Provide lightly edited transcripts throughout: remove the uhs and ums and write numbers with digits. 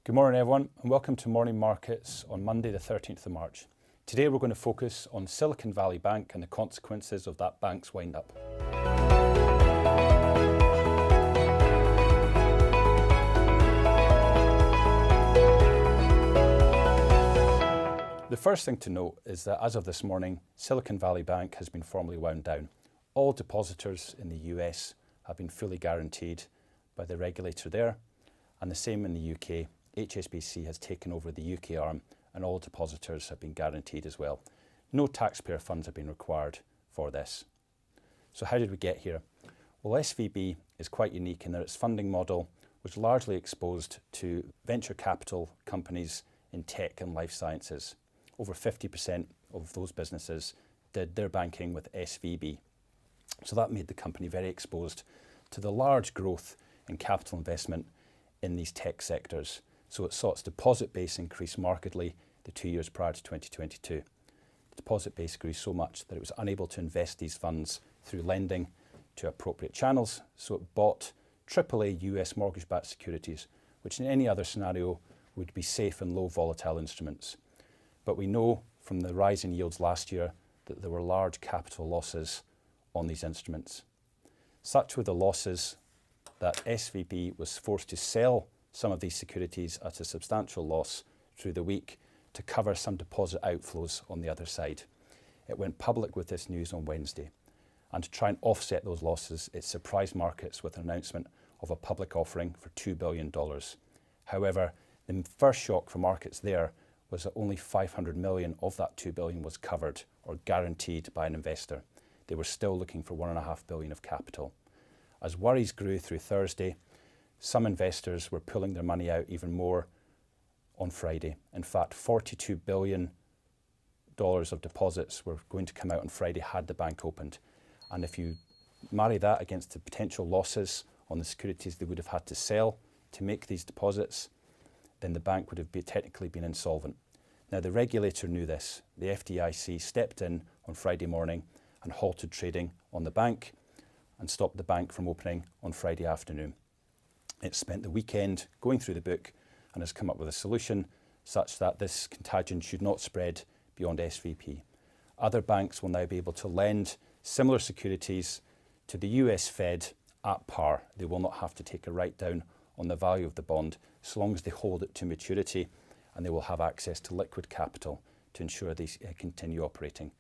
Good morning everyone and welcome to Morning Markets on Monday the 13th of March. Today we're going to focus on Silicon Valley Bank and the consequences of that bank's wind up. The first thing to note is that as of this morning, Silicon Valley Bank has been formally wound down. All depositors in the US have been fully guaranteed by the regulator there, and the same in the UK. HSBC has taken over the UK arm and all depositors have been guaranteed as well. No taxpayer funds have been required for this. So how did we get here? Well, SVB is quite unique in that its funding model was largely exposed to venture capital companies in tech and life sciences. Over 50% of those businesses did their banking with SVB. So that made the company very exposed to the large growth in capital investment in these tech sectors. So it saw its deposit base increase markedly the 2 years prior to 2022. The deposit base grew so much that it was unable to invest these funds through lending to appropriate channels, so it bought AAA US mortgage-backed securities, which in any other scenario would be safe and low volatile instruments. But we know from the rise in yields last year that there were large capital losses on these instruments. Such were the losses that SVB was forced to sell some of these securities at a substantial loss through the week to cover some deposit outflows on the other side. It went public with this news on Wednesday, and to try and offset those losses, it surprised markets with an announcement of a public offering for $2 billion. However, the first shock for markets there was that only 500 million of that 2 billion was covered or guaranteed by an investor. They were still looking for 1.5 billion of capital. As worries grew through Thursday, some investors were pulling their money out even more on Friday. In fact, $42 billion of deposits were going to come out on Friday had the bank opened. And if you marry that against the potential losses on the securities they would have had to sell to make these deposits, then the bank would have technically been insolvent. Now, the regulator knew this. The FDIC stepped in on Friday morning and halted trading on the bank and stopped the bank from opening on Friday afternoon. It spent the weekend going through the book and has come up with a solution such that this contagion should not spread beyond SVB. Other banks will now be able to lend similar securities to the US Fed at par. They will not have to take a write down on the value of the bond so long as they hold it to maturity, and they will have access to liquid capital to ensure they continue operating.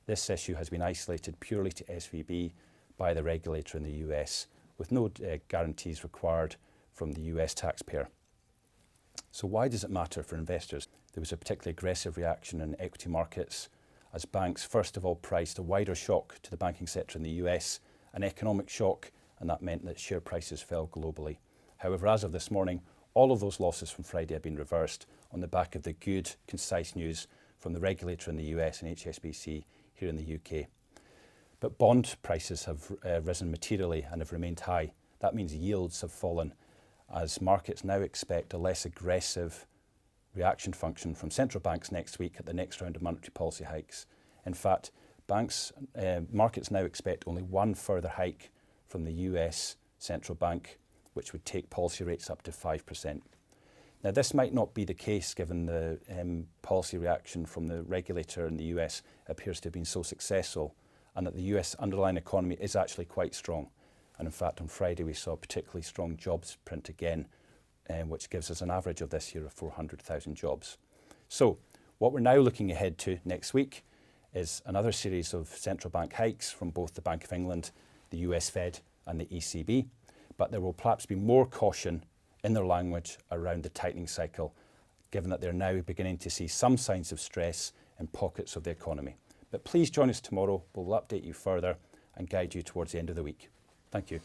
This issue has been isolated purely to SVB by the regulator in the US, with no guarantees required from the US taxpayer. So why does it matter for investors? There was a particularly aggressive reaction in equity markets as banks first of all priced a wider shock to the banking sector in the US, an economic shock, and that meant that share prices fell globally. However, as of this morning, all of those losses from Friday have been reversed on the back of the good, concise news from the regulator in the US and HSBC here in the UK. But bond prices have risen materially and have remained high. That means yields have fallen as markets now expect a less aggressive reaction function from central banks next week at the next round of monetary policy hikes. In fact, markets now expect only one further hike from the US central bank, which would take policy rates up to 5%. Now, this might not be the case given the policy reaction from the regulator in the US appears to have been so successful, and that the US underlying economy is actually quite strong. And in fact, on Friday, we saw a particularly strong jobs print again, which gives us an average of this year of 400,000 jobs. So what we're now looking ahead to next week is another series of central bank hikes from both the Bank of England, the US Fed and the ECB. But there will perhaps be more caution in their language around the tightening cycle, given that they're now beginning to see some signs of stress in pockets of the economy. But please join us tomorrow. We'll update you further and guide you towards the end of the week. Thank you.